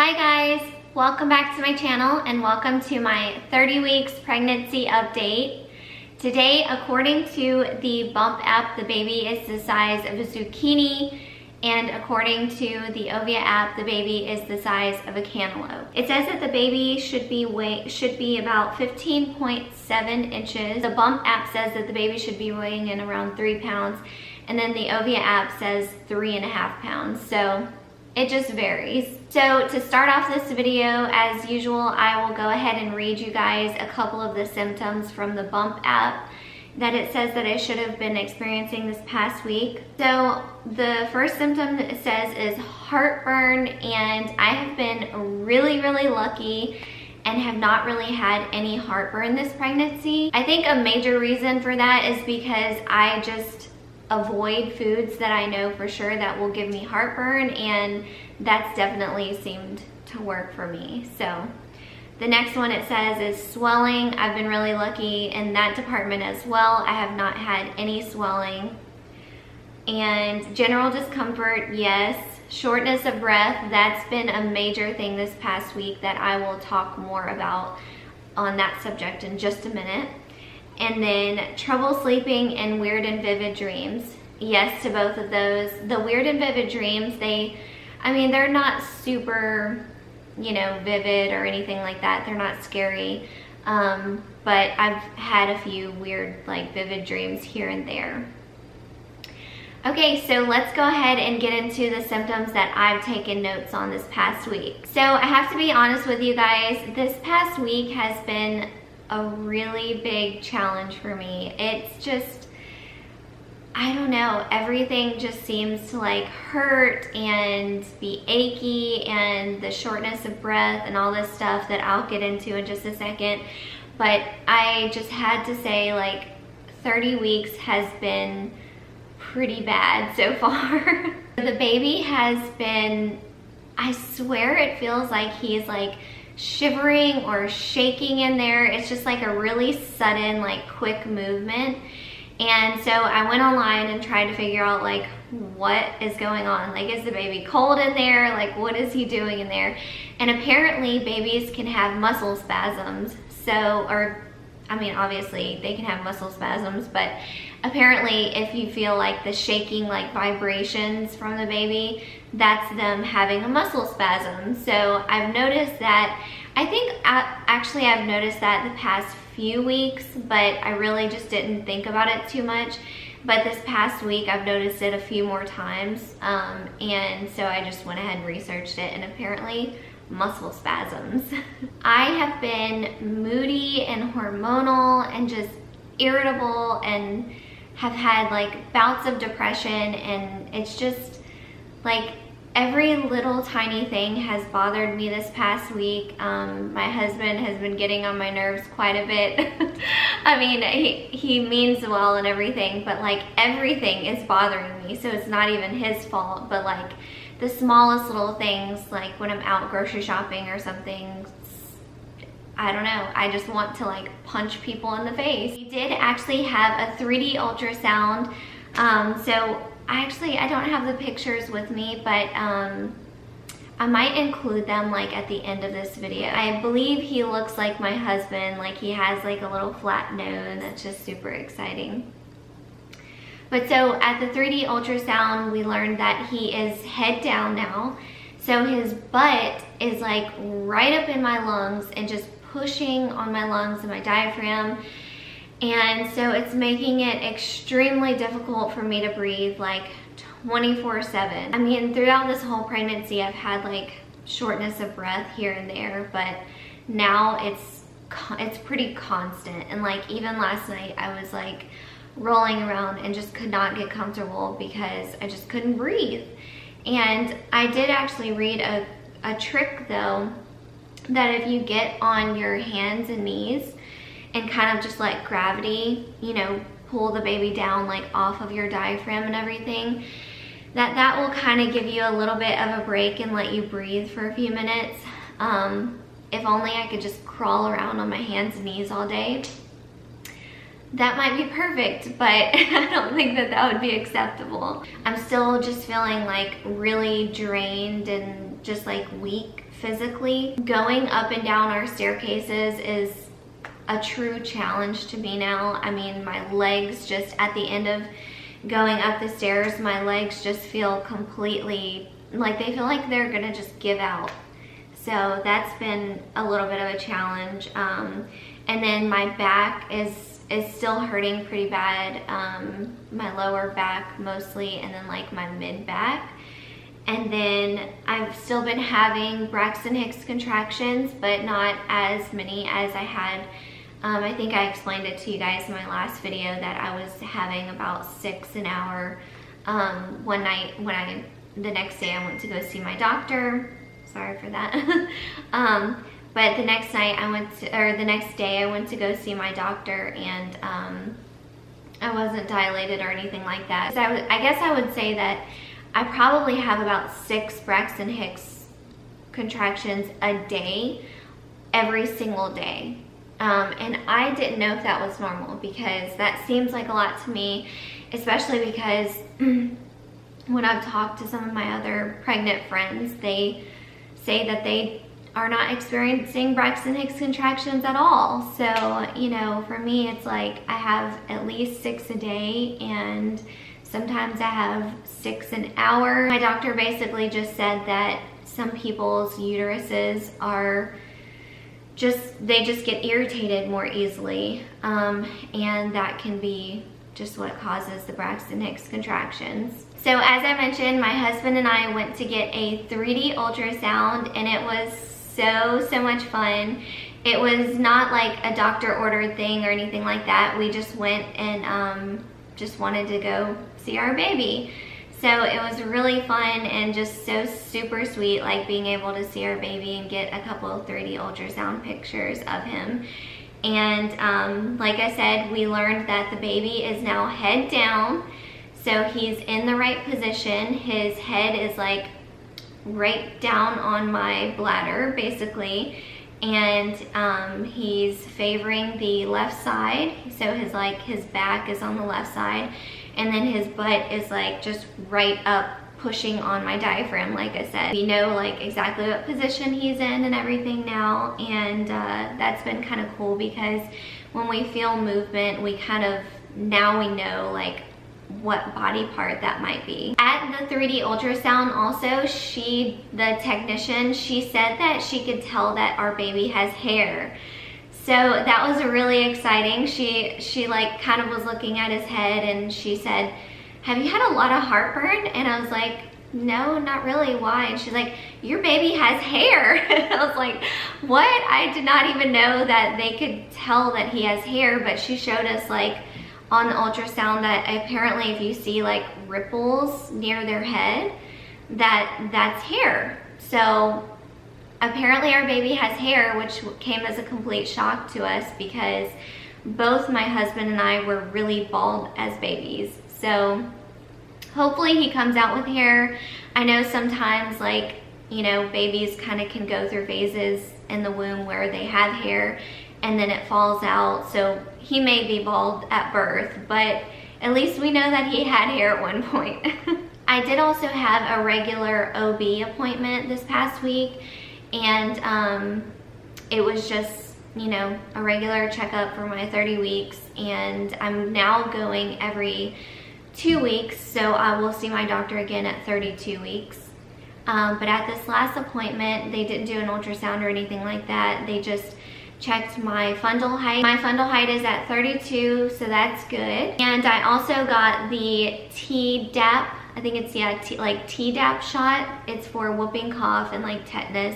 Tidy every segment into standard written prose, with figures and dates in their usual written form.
Hi guys, welcome back to my channel and welcome to my 30 weeks pregnancy update. Today, according to the Bump app, the baby is the size of a zucchini, and according to the Ovia app, the baby is the size of a cantaloupe. It says that the baby should be about 15.7 inches. The Bump app says that the baby should be weighing in around 3 pounds, and then the Ovia app says 3.5 pounds. So it just varies. So to start off this video, as usual, I will go ahead and read you guys a couple of the symptoms from the Bump app that it says that I should have been experiencing this past week. So the first symptom it says is heartburn, and I have been really lucky and have not really had any heartburn this pregnancy. I think a major reason for that is because I just avoid foods that I know for sure that will give me heartburn, and that's definitely seemed to work for me. So the next one it says is swelling. I've been really lucky in that department as well. I have not had any swelling. And general discomfort, yes. Shortness of breath, that's been a major thing this past week that I will talk more about on that subject in just a minute. And then trouble sleeping and weird and vivid dreams. Yes to both of those. The weird and vivid dreams, they're not super, vivid or anything like that. They're not scary. But I've had a few weird, vivid dreams here and there. Okay, so let's go ahead and get into the symptoms that I've taken notes on this past week. So I have to be honest with you guys, this past week has been a really big challenge for me. It's just, I don't know, everything just seems to hurt and be achy, and the shortness of breath and all this stuff that I'll get into in just a second. But I just had to say 30 weeks has been pretty bad so far. The baby has been, I swear it feels like he's shivering or shaking in there. It's just a really sudden quick movement. And so I went online and tried to figure out what is going on. Is the baby cold in there? What is he doing in there? And apparently babies can have muscle spasms. Obviously they can have muscle spasms, but apparently if you feel the shaking vibrations from the baby, that's them having a muscle spasm. So I've noticed that. I've noticed that the past few weeks, but I really just didn't think about it too much. But this past week I've noticed it a few more times, and so I just went ahead and researched it, and apparently muscle spasms. I have been moody and hormonal and just irritable, and have had bouts of depression, and it's just every little tiny thing has bothered me this past week. My husband has been getting on my nerves quite a bit. He means well and everything, but everything is bothering me, so it's not even his fault. But the smallest little things, when I'm out grocery shopping or something, I don't know, I just want to punch people in the face. We did actually have a 3D ultrasound, so I don't have the pictures with me, but I might include them at the end of this video. I believe he looks like my husband, he has a little flat nose. That's just super exciting. But so at the 3D ultrasound, we learned that he is head down now. So his butt is right up in my lungs and just pushing on my lungs and my diaphragm. And so it's making it extremely difficult for me to breathe 24/7. Throughout this whole pregnancy, I've had shortness of breath here and there, but now it's pretty constant. And even last night, I was rolling around and just could not get comfortable because I just couldn't breathe. And I did actually read a trick though, that if you get on your hands and knees and kind of just let gravity, pull the baby down off of your diaphragm and everything, that will kind of give you a little bit of a break and let you breathe for a few minutes. If only I could just crawl around on my hands and knees all day. That might be perfect, but I don't think that would be acceptable. I'm still just feeling really drained and just weak. physically. Going up and down our staircases is a true challenge to me now. I mean, my legs just at the end of going up the stairs, my legs just feel completely, like they feel like they're gonna just give out. So that's been a little bit of a challenge. And then my back is still hurting pretty bad. My lower back mostly, and then like my mid back. And then I've still been having Braxton Hicks contractions, but not as many as I had. I think I explained it to you guys in my last video that I was having about 6 an hour one night when the next day I went to go see my doctor. Sorry for that. But the next day I went to go see my doctor, and I wasn't dilated or anything like that. So I guess I would say that I probably have about 6 Braxton Hicks contractions a day, every single day. And I didn't know if that was normal, because that seems like a lot to me, especially because when I've talked to some of my other pregnant friends, they say that they are not experiencing Braxton Hicks contractions at all. So, you know, for me, it's like I have at least 6 a day, and sometimes I have 6 an hour. My doctor basically just said that some people's uteruses are they just get irritated more easily, and that can be just what causes the Braxton Hicks contractions. So as I mentioned, my husband and I went to get a 3D ultrasound, and it was so much fun. It was not like a doctor ordered thing or anything like that. We just went and just wanted to go see our baby. So it was really fun and just so super sweet, like being able to see our baby and get a couple of 3D ultrasound pictures of him. And like I said, we learned that the baby is now head down. So he's in the right position. His head is like right down on my bladder, basically. And he's favoring the left side. So his back is on the left side. And then his butt is like just right up, pushing on my diaphragm, like I said. We know like exactly what position he's in and everything now, and that's been kind of cool, because when we feel movement, now we know like what body part that might be. At the 3D ultrasound also, the technician, she said that she could tell that our baby has hair. So that was really exciting. She like kind of was looking at his head, and she said, "Have you had a lot of heartburn?" And I was like, "No, not really. Why?" And she's like, "Your baby has hair." I was like, what? I did not even know that they could tell that he has hair, but she showed us like on the ultrasound that apparently if you see like ripples near their head, that's hair. So apparently our baby has hair, which came as a complete shock to us, because both my husband and I were really bald as babies. So hopefully he comes out with hair. I know sometimes, like, you know, babies kind of can go through phases in the womb where they have hair and then it falls out. So he may be bald at birth, but at least we know that he had hair at one point. I did also have a regular OB appointment this past week. And it was just, you know, a regular checkup for my 30 weeks. And I'm now going every 2 weeks. So I will see my doctor again at 32 weeks. But at this last appointment, they didn't do an ultrasound or anything like that. They just checked my fundal height. My fundal height is at 32, so that's good. And I also got the Tdap. I think it's, yeah, Tdap shot. It's for whooping cough and like tetanus.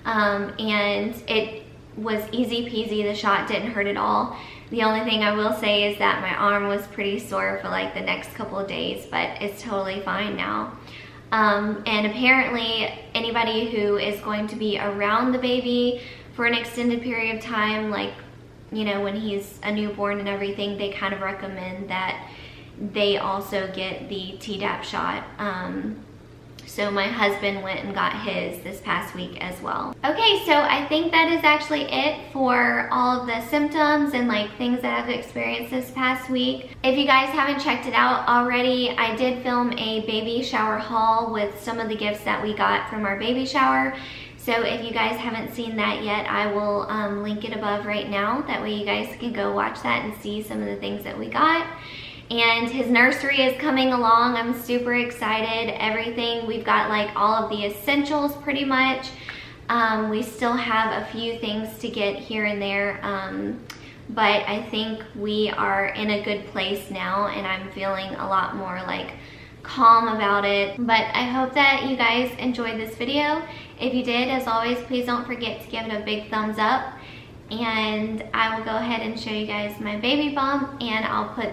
And it was easy peasy. The shot didn't hurt at all. The only thing I will say is that my arm was pretty sore for like the next couple of days, but it's totally fine now. And apparently anybody who is going to be around the baby for an extended period of time, like, you know, when he's a newborn and everything, they kind of recommend that they also get the Tdap shot. So my husband went and got his this past week as well. Okay, so I think that is actually it for all of the symptoms and like things that I've experienced this past week. If you guys haven't checked it out already, I did film a baby shower haul with some of the gifts that we got from our baby shower. So if you guys haven't seen that yet, I will link it above right now. That way you guys can go watch that and see some of the things that we got. And his nursery is coming along. I'm super excited. Everything, we've got like all of the essentials pretty much. We still have a few things to get here and there, but I think we are in a good place now, and I'm feeling a lot more like calm about it. But I hope that you guys enjoyed this video. If you did, as always, please don't forget to give it a big thumbs up. And I will go ahead and show you guys my baby bump, and I'll put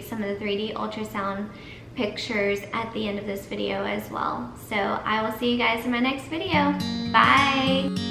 some of the 3D ultrasound pictures at the end of this video as well. So I will see you guys in my next video. Bye!